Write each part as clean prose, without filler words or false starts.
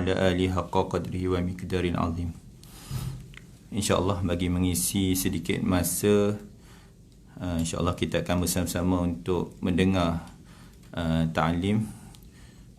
ala alihi haqqa qadrihi wa miqdarin azim. InsyaAllah bagi mengisi sedikit masa, InsyaAllah kita akan bersama-sama untuk mendengar ta'lim.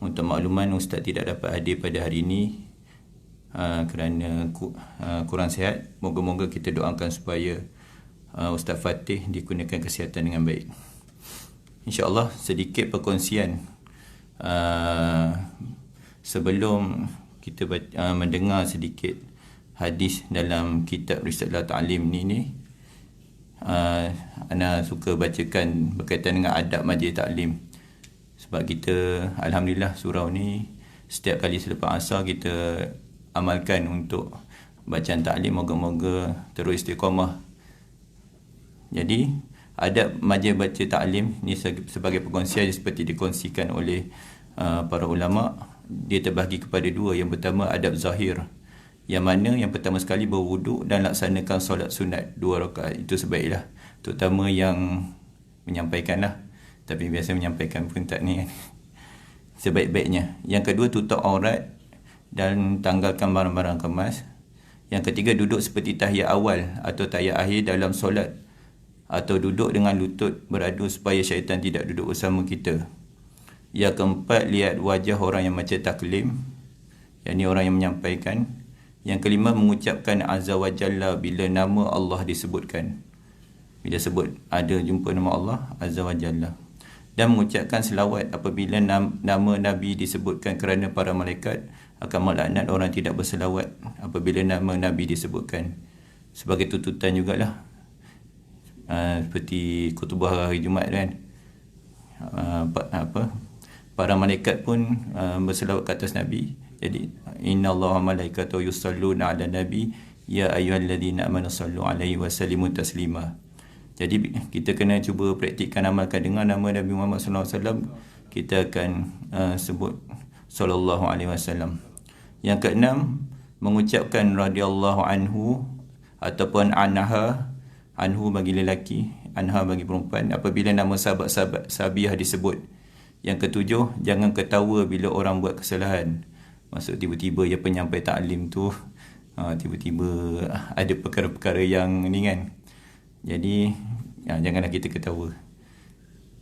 Untuk makluman, Ustaz tidak dapat hadir pada hari ini kerana kurang sihat. Moga-moga kita doakan supaya Ustaz Fatih dikurniakan kesihatan dengan baik. InsyaAllah sedikit perkongsian sebelum kita mendengar sedikit hadis dalam kitab Risalah Ta'lim ni. Ana suka bacakan berkaitan dengan adab majlis taklim. Sebab kita, alhamdulillah, surau ni setiap kali selepas asar kita amalkan untuk bacaan taklim. Moga-moga terus istiqamah. Jadi adab majlis baca taklim ni sebagai perkongsian seperti dikongsikan oleh para ulama. Dia terbahagi kepada dua. Yang pertama adab zahir, yang mana yang pertama sekali berwuduk dan laksanakan solat sunat 2 rakaat. Itu sebaiklah, terutama yang menyampaikan lah. Tapi biasa menyampaikan pun tak ni kan. Sebaik-baiknya. Yang kedua, tutup aurat dan tanggalkan barang-barang kemas. Yang ketiga, duduk seperti tahiyat awal atau tahiyat akhir dalam solat, atau duduk dengan lutut beradu supaya syaitan tidak duduk bersama kita. Yang keempat, lihat wajah orang yang baca taklim, yang ni orang yang menyampaikan. Yang kelima, mengucapkan azza wa jalla bila nama Allah disebutkan. Bila sebut ada jumpa nama Allah azza wa jalla. Dan mengucapkan selawat apabila nama Nabi disebutkan, kerana para malaikat akan melaknat orang tidak berselawat apabila nama Nabi disebutkan. Sebagai tuntutan jugalah, seperti khutbah hari Jumaat kan, para malaikat pun berselawat ke atas Nabi. Jadi innallaha malaikatahu yusalluna 'alan nabi ya ayyuhalladzina amanu sallu 'alaihi wa sallimu taslima. Jadi kita kena cuba praktikkan, amalkan. Dengan nama Nabi Muhammad sallallahu alaihi wasallam kita akan sebut sallallahu alaihi wasallam. Yang keenam, mengucapkan radhiyallahu anhu ataupun anha. Anhu bagi lelaki, anha bagi perempuan, apabila nama sahabat-sahabat sahabiah disebut. Yang ketujuh, jangan ketawa bila orang buat kesalahan. Maksud tiba-tiba ya penyampai taklim tu tiba-tiba ada perkara-perkara yang ni kan. Jadi janganlah kita ketawa.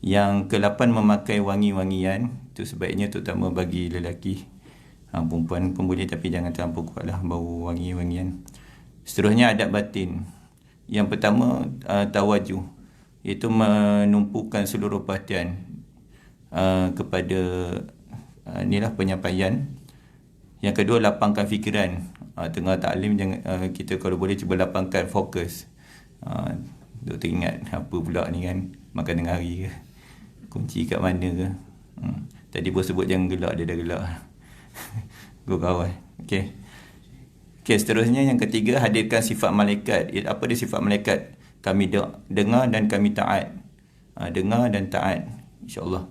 Yang ke-8, memakai wangi-wangian. Itu sebaiknya terutama bagi lelaki. Perempuan pun boleh, tapi jangan terlampau kuatlah bau wangi-wangian. Seterusnya adab batin. Yang pertama, tawajuh, iaitu menumpukan seluruh perhatian kepada inilah penyampaian. Yang kedua, lapangkan fikiran. Tengah taklim jangan, kita kalau boleh cuba lapangkan fokus. Doktor ingat apa pula ni kan, makan tengah hari ke, kunci kat mana ke. Tadi pun sebut jangan gelak, dia dah gelak. Gurau. Okey, seterusnya yang ketiga, hadirkan sifat malaikat. Apa dia sifat malaikat? Kami dengar dan kami taat. Dengar dan taat, insyaAllah.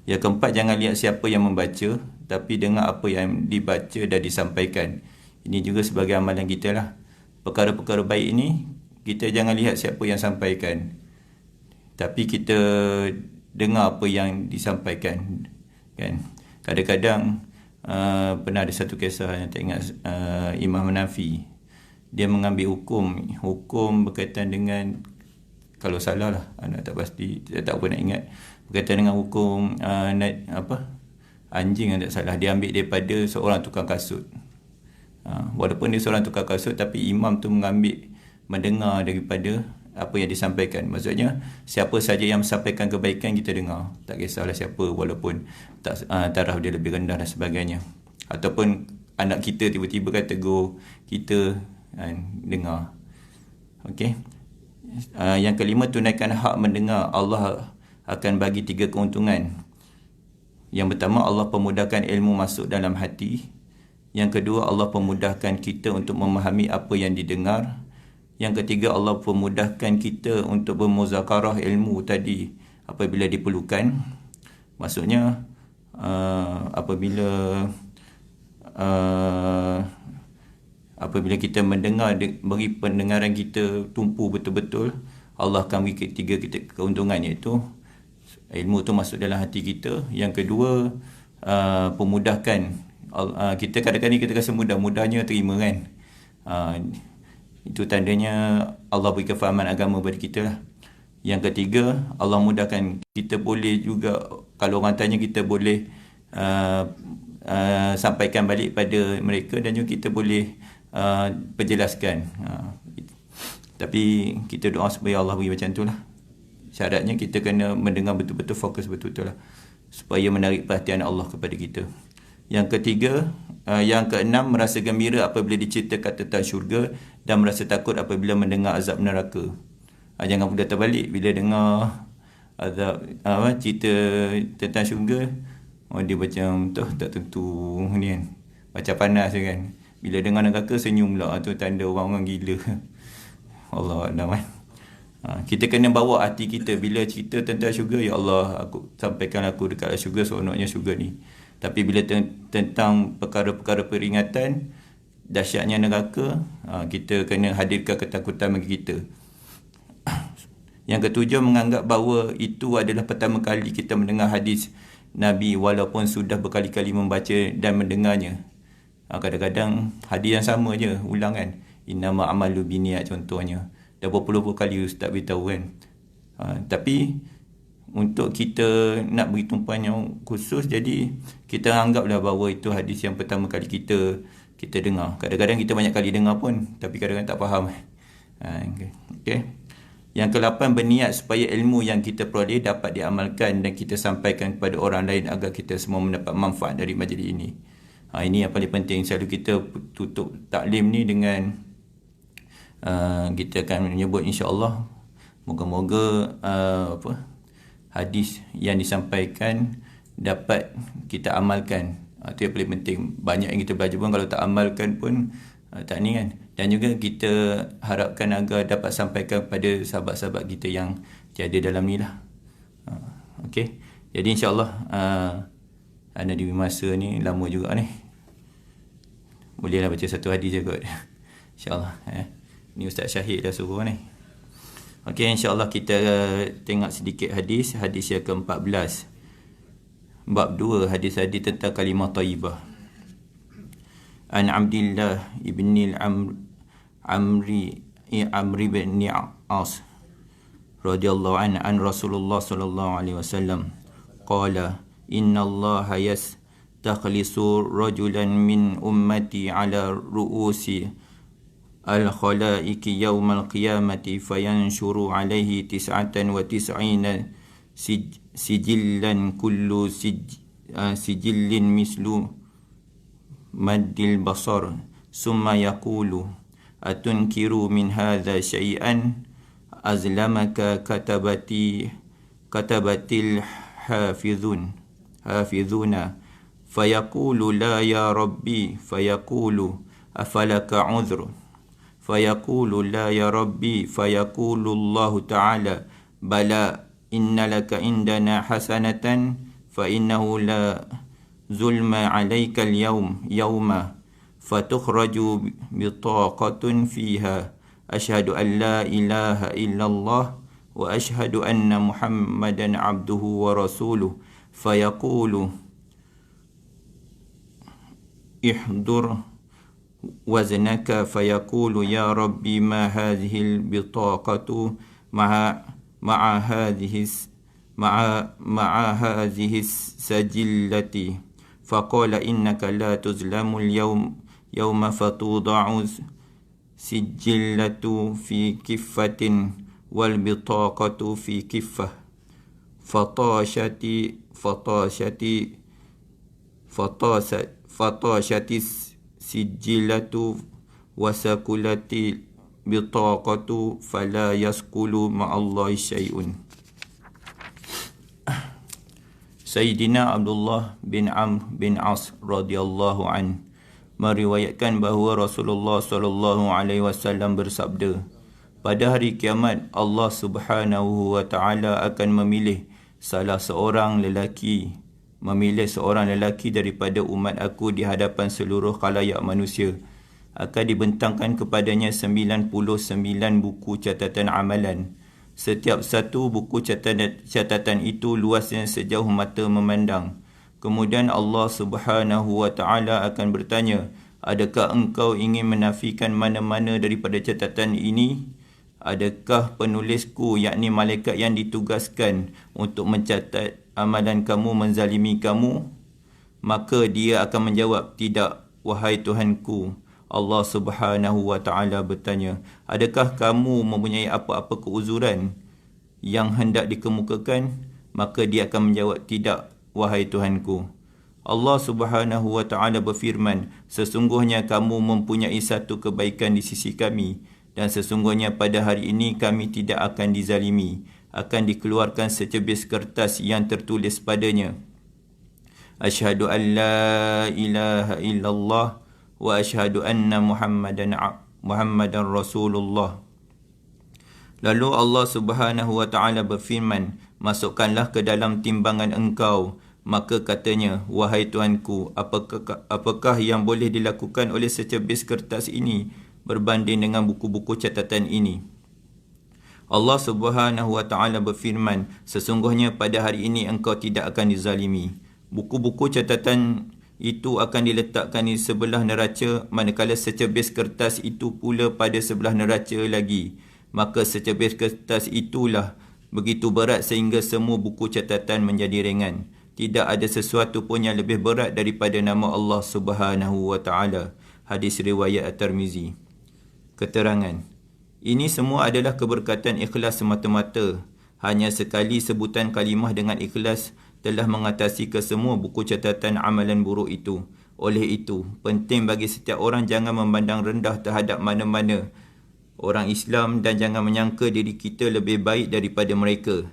Yang keempat, jangan lihat siapa yang membaca, tapi dengar apa yang dibaca dan disampaikan. Ini juga sebagai amalan kita lah. Perkara-perkara baik ini, kita jangan lihat siapa yang sampaikan, tapi kita dengar apa yang disampaikan kan. Kadang-kadang pernah ada satu kisah yang tak ingat, Imam Hanafi, dia mengambil hukum berkaitan dengan, kalau salah lah, anak tak pasti, saya tak apa nak ingat, berkaitan dengan hukum anjing yang tak salah, dia ambil daripada seorang tukang kasut. Walaupun dia seorang tukang kasut, tapi imam tu mendengar daripada apa yang disampaikan. Maksudnya siapa saja yang mensampaikan kebaikan kita dengar, tak kisahlah siapa, walaupun taraf dia lebih rendah dan sebagainya. Ataupun anak kita tiba-tiba kata tegur kita, dengar. Okey. Yang kelima, tunaikan hak mendengar. Allah akan bagi 3 keuntungan. Yang pertama, Allah pemudahkan ilmu masuk dalam hati. Yang kedua, Allah pemudahkan kita untuk memahami apa yang didengar. Yang ketiga, Allah pemudahkan kita untuk bermuzakarah ilmu tadi apabila diperlukan. Maksudnya apabila kita mendengar, beri pendengaran kita tumpu betul-betul, Allah akan beri 3 keuntungan, iaitu ilmu tu masuk dalam hati kita. Yang kedua, pemudahkan Kita kadang-kadang kita rasa mudah-mudahnya terima kan. Itu tandanya Allah beri kefahaman agama bagi kita lah. Yang ketiga, Allah mudahkan kita boleh juga, kalau orang tanya kita boleh sampaikan balik pada mereka, dan juga kita boleh perjelaskan. Tapi kita doa supaya Allah beri macam tu lah. Syaratnya kita kena mendengar betul-betul, fokus betul-betul lah, supaya menarik perhatian Allah kepada kita. Yang ketiga, yang keenam, merasa gembira apabila diceritakan tentang syurga dan merasa takut apabila mendengar azab neraka. Jangan mudah terbalik bila dengar azab, cerita tentang syurga, dia macam tak tentu ni kan, macam panas kan. Bila dengar neraka senyum lah, tu tanda orang-orang gila. Allah A'lam. Kita kena bawa hati kita bila cerita tentang syurga, ya Allah, sampaikan aku dekat syurga, seronoknya syurga ni. Tapi bila tentang perkara-perkara peringatan dahsyatnya neraka, kita kena hadirkan ketakutan bagi kita. Yang ketujuh, menganggap bahawa itu adalah pertama kali kita mendengar hadis Nabi walaupun sudah berkali-kali membaca dan mendengarnya. Kadang-kadang hadis yang sama je ulang kan. Innama amalu biniat contohnya. Dah berpuluh-puluh kali Ustaz beritahu kan. Tapi untuk kita nak beri tumpuan yang khusus, jadi kita anggaplah bahawa itu hadis yang pertama kali kita dengar. Kadang-kadang kita banyak kali dengar pun, tapi kadang-kadang tak faham. Okay. Yang ke-8, berniat supaya ilmu yang kita peroleh dapat diamalkan dan kita sampaikan kepada orang lain agar kita semua mendapat manfaat dari majlis ini. Ini yang paling penting. Selalu kita tutup taklim ni dengan kita akan menyebut insya-Allah, moga-moga hadis yang disampaikan dapat kita amalkan. Itu yang paling penting. Banyak yang kita belajar pun kalau tak amalkan pun tak ni kan. Dan juga kita harapkan agar dapat sampaikan pada sahabat-sahabat kita yang tiada dalam ni lah. Okey. Jadi insya-Allah anda di masa ni lama juga ni. Bolehlah baca satu hadis je kot. Insya-Allah. Ni Ustaz Syahid dah suruh ni. Okey, insya-Allah kita tengok sedikit hadis yang ke-14. Bab 2, hadis-hadis tentang kalimah thayyibah. An Abdillah ibn Amri bin As radhiyallahu anhu an Rasulullah sallallahu alaihi wasallam qala inna Allah yastakhlisu rajulan min ummati ala ru'usi al-khalaiqi yawmal qiyamati fayanshuru alaihi 99 sijillan kullu sijillin mislu maddil basar summa yaqulu atunkiru min hadha syai'an azlamaka katabatil hafizuna fayaqulu la ya rabbi fayaqulu afalaka udhr fayaqulu la ya rabbi fayaqulu Allah ta'ala bala inna laka indana hasanatan fa innahu la zulma alayka al-yawma fatukhraju bitaqatun fiha ashhadu an la ilaha illallah wa ashhadu anna muhammadan abduhu wa rasuluh fayaqulu ihdur waznaka fayaqulu ya rabbi ma hadhihi al-bitaqatu ma'a hadhihi sajillati faqala innaka la tuzlamu al-yawma fatuda'u sijillatu fi kiffatin wal bitaqatu fi kiffah fatashati sijillatu wasakulati bitaqatu fala yaskulu ma'allahi syai'un. Sayyidina Abdullah bin Amr bin As radhiyallahu an meriwayatkan bahawa Rasulullah sallallahu alaihi wasallam bersabda, pada hari kiamat Allah Subhanahu wa taala akan memilih seorang lelaki daripada umat aku di hadapan seluruh khalayak manusia. Akan dibentangkan kepadanya 99 buku catatan amalan. Setiap satu buku catatan itu luasnya sejauh mata memandang. Kemudian Allah Subhanahu wa taala akan bertanya, adakah engkau ingin menafikan mana-mana daripada catatan ini? Adakah penulisku, yakni malaikat yang ditugaskan untuk mencatat amalan kamu menzalimi kamu? Maka dia akan menjawab, tidak, wahai Tuhanku. Allah Subhanahu wa taala bertanya, adakah kamu mempunyai apa-apa keuzuran yang hendak dikemukakan? Maka dia akan menjawab, tidak, wahai Tuhanku. Allah Subhanahu wa taala berfirman, sesungguhnya kamu mempunyai satu kebaikan di sisi kami, dan sesungguhnya pada hari ini kami tidak akan dizalimi, akan dikeluarkan secebis kertas yang tertulis padanya, Asyhadu an la ilaha illallah wa asyhadu anna Muhammadan Rasulullah. Lalu Allah Subhanahu wa taala berfirman, masukkanlah ke dalam timbangan engkau. Maka katanya, wahai Tuanku, apakah yang boleh dilakukan oleh secebis kertas ini berbanding dengan buku-buku catatan ini? Allah Subhanahu wa taala berfirman, sesungguhnya pada hari ini engkau tidak akan dizalimi. Buku-buku catatan itu akan diletakkan di sebelah neraca, manakala secebis kertas itu pula pada sebelah neraca lagi. Maka secebis kertas itulah begitu berat sehingga semua buku catatan menjadi ringan. Tidak ada sesuatu pun yang lebih berat daripada nama Allah Subhanahu wa taala. Hadis riwayat At-Tirmizi. Keterangan. Ini semua adalah keberkatan ikhlas semata-mata. Hanya sekali sebutan kalimah dengan ikhlas telah mengatasi kesemua buku catatan amalan buruk itu. Oleh itu, penting bagi setiap orang jangan memandang rendah terhadap mana-mana orang Islam dan jangan menyangka diri kita lebih baik daripada mereka.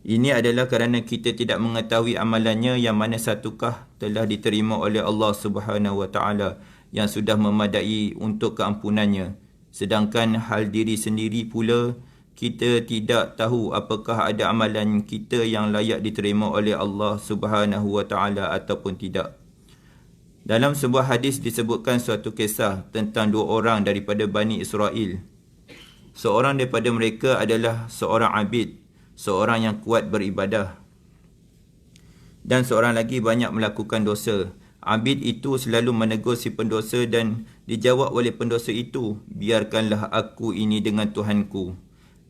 Ini adalah kerana kita tidak mengetahui amalannya yang mana satukah telah diterima oleh Allah Subhanahu wa taala yang sudah memadai untuk keampunannya. Sedangkan hal diri sendiri pula, kita tidak tahu apakah ada amalan kita yang layak diterima oleh Allah Subhanahu wa taala ataupun tidak. Dalam sebuah hadis disebutkan suatu kisah tentang dua orang daripada Bani Israel. Seorang daripada mereka adalah seorang abid, seorang yang kuat beribadah, dan seorang lagi banyak melakukan dosa. Abid itu selalu menegur si pendosa dan dijawab oleh pendosa itu, biarkanlah aku ini dengan Tuhanku.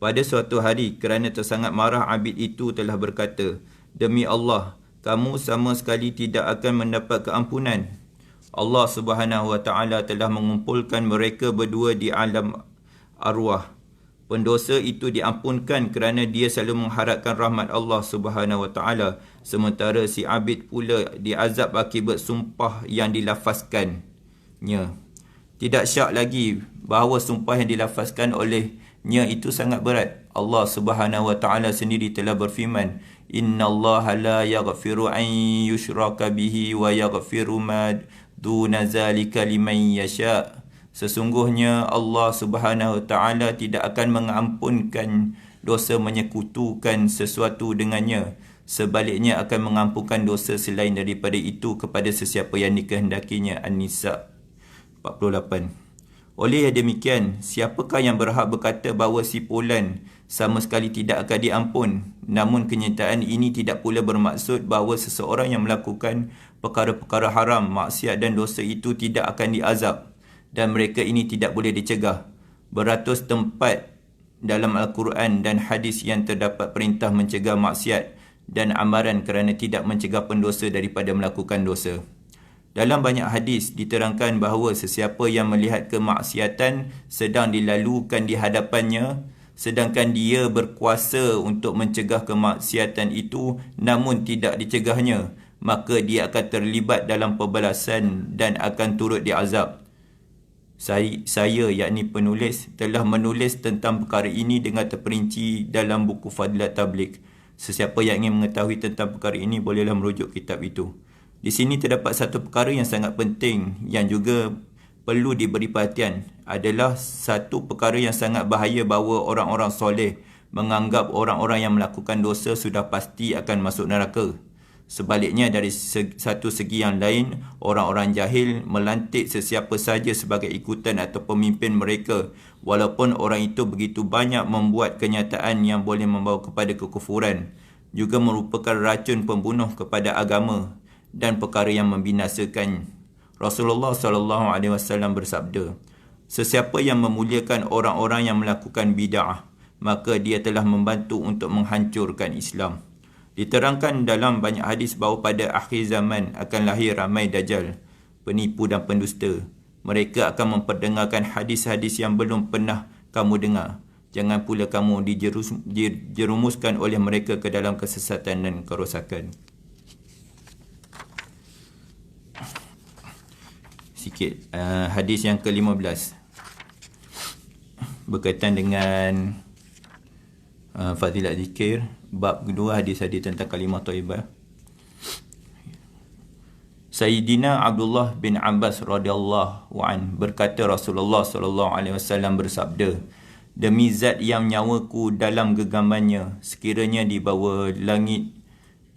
Pada suatu hari, kerana tersangat marah, abid itu telah berkata, demi Allah, kamu sama sekali tidak akan mendapat keampunan. Allah Subhanahu wa taala telah mengumpulkan mereka berdua di alam arwah. Pendosa itu diampunkan kerana dia selalu mengharapkan rahmat Allah Subhanahu wa taala, sementara si abid pula diazab akibat sumpah yang dilafazkannya. Tidak syak lagi bahawa sumpah yang dilafazkan olehnya itu sangat berat. Allah Subhanahu wa taala sendiri telah berfirman, innallaha la yaghfiru an yushraka bihi wa yaghfiru ma duna zalika liman yasha'. Sesungguhnya Allah Subhanahu wa taala tidak akan mengampunkan dosa menyekutukan sesuatu dengannya. Sebaliknya akan mengampunkan dosa selain daripada itu kepada sesiapa yang dikehendakinya. An-Nisa 48. Oleh demikian, siapakah yang berhak berkata bahawa si fulan sama sekali tidak akan diampun? Namun kenyataan ini tidak pula bermaksud bahawa seseorang yang melakukan perkara-perkara haram, maksiat dan dosa itu tidak akan diazab, dan mereka ini tidak boleh dicegah. Beratus tempat dalam Al-Quran dan hadis yang terdapat perintah mencegah maksiat dan amaran kerana tidak mencegah pendosa daripada melakukan dosa. Dalam banyak hadis diterangkan bahawa sesiapa yang melihat kemaksiatan sedang dilalukan di hadapannya, sedangkan dia berkuasa untuk mencegah kemaksiatan itu namun tidak dicegahnya, maka dia akan terlibat dalam pembalasan dan akan turut diazab. Saya yakni penulis telah menulis tentang perkara ini dengan terperinci dalam buku Fadilat Tabligh. Sesiapa yang ingin mengetahui tentang perkara ini bolehlah merujuk kitab itu. Di sini terdapat satu perkara yang sangat penting yang juga perlu diberi perhatian. Adalah satu perkara yang sangat bahaya bahawa orang-orang soleh menganggap orang-orang yang melakukan dosa sudah pasti akan masuk neraka. Sebaliknya, dari satu segi yang lain, orang-orang jahil melantik sesiapa saja sebagai ikutan atau pemimpin mereka, walaupun orang itu begitu banyak membuat kenyataan yang boleh membawa kepada kekufuran. juga merupakan racun pembunuh kepada agama dan perkara yang membinasakan. Rasulullah SAW bersabda, sesiapa yang memuliakan orang-orang yang melakukan bid'ah, maka dia telah membantu untuk menghancurkan Islam. Diterangkan dalam banyak hadis bahawa pada akhir zaman akan lahir ramai dajjal, penipu dan pendusta. Mereka akan memperdengarkan hadis-hadis yang belum pernah kamu dengar. Jangan pula kamu dijerumuskan oleh mereka ke dalam kesesatan dan kerosakan. Sikit hadis yang ke-15 berkaitan dengan fadilat zikir. Bab kedua, hadis-hadis tentang kalimah thayyibah. Sayyidina Abdullah bin Abbas radhiyallahu an berkata, Rasulullah sallallahu alaihi wasallam bersabda, demi zat yang nyawaku dalam genggamannya, sekiranya di bawah langit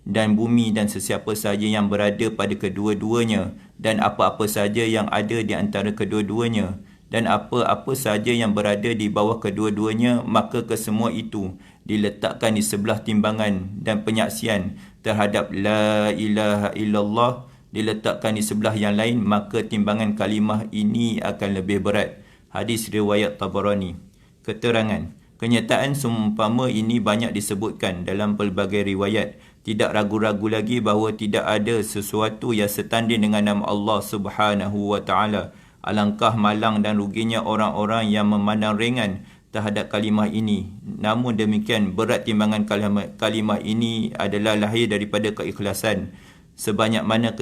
dan bumi dan sesiapa sahaja yang berada pada kedua-duanya, dan apa-apa sahaja yang ada di antara kedua-duanya, dan apa-apa sahaja yang berada di bawah kedua-duanya, maka kesemua itu diletakkan di sebelah timbangan, dan penyaksian terhadap la ilaha illallah diletakkan di sebelah yang lain, maka timbangan kalimah ini akan lebih berat. Hadis riwayat Tabarani. Keterangan. Kenyataan seumpama ini banyak disebutkan dalam pelbagai riwayat. Tidak ragu-ragu lagi bahawa tidak ada sesuatu yang setanding dengan nama Allah Subhanahu wa taala. Alangkah malang dan ruginya orang-orang yang memandang ringan terhadap kalimah ini. Namun demikian, berat timbangan kalimah ini adalah lahir daripada keikhlasan. Sebanyak mana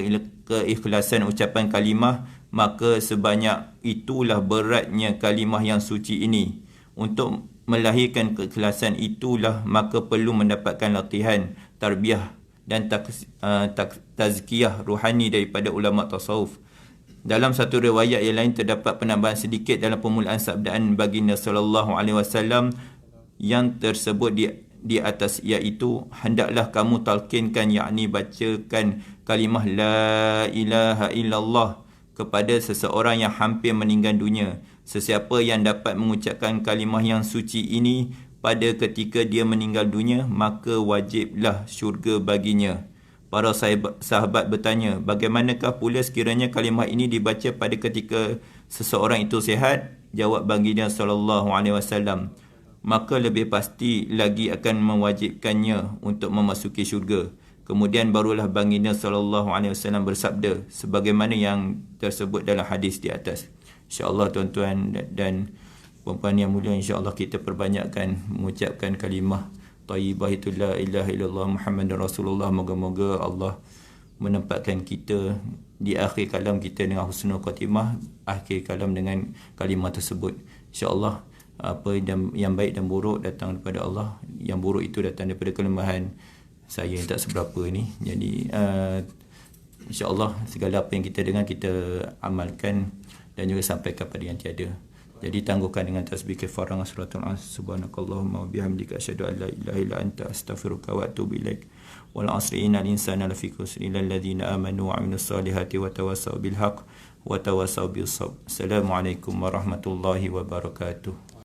keikhlasan ucapan kalimah, maka sebanyak itulah beratnya kalimah yang suci ini. Untuk melahirkan keikhlasan itulah maka perlu mendapatkan latihan, tarbiyah dan tazkiyah ruhani daripada ulama tasawuf. Dalam satu riwayat yang lain terdapat penambahan sedikit dalam permulaan sabdaan baginda sallallahu alaihi wasallam yang tersebut di atas, iaitu hendaklah kamu talqinkan, yakni bacakan kalimah la ilaha illallah kepada seseorang yang hampir meninggal dunia. Sesiapa yang dapat mengucapkan kalimah yang suci ini pada ketika dia meninggal dunia, maka wajiblah syurga baginya. Para sahabat bertanya, bagaimanakah pula sekiranya kalimah ini dibaca pada ketika seseorang itu sihat? Jawab baginda sallallahu alaihi wasallam, maka lebih pasti lagi akan mewajibkannya untuk memasuki syurga. Kemudian barulah baginda sallallahu alaihi wasallam bersabda sebagaimana yang tersebut dalam hadis di atas. InsyaAllah tuan-tuan dan puan-puan yang mulia, insyaAllah kita perbanyakkan mengucapkan kalimah thayyibah itu la ilaha illallah Muhammadur Rasulullah. Moga-moga Allah menempatkan kita di akhir kalam kita dengan husnul khatimah, akhir kalam dengan kalimah tersebut. InsyaAllah apa yang baik dan buruk datang daripada Allah. Yang buruk itu datang daripada kelemahan saya yang tak seberapa ni. Jadi insyaAllah segala apa yang kita dengar kita amalkan dan juga sampaikan kepada yang tiada. Jadi tangguhkan dengan tasbih kafarah suratul as. Subhanakallahumma wa bihamdika asyhadu an la ilaha illa anta astaghfiruka wa atubu ilaik. Wal 'asri innal insana lafi khusr illa alladhina amanu wa 'amilus solihati wa tawassaw bil haqq wa tawassaw bis sabr. Assalamualaikum warahmatullahi wabarakatuh.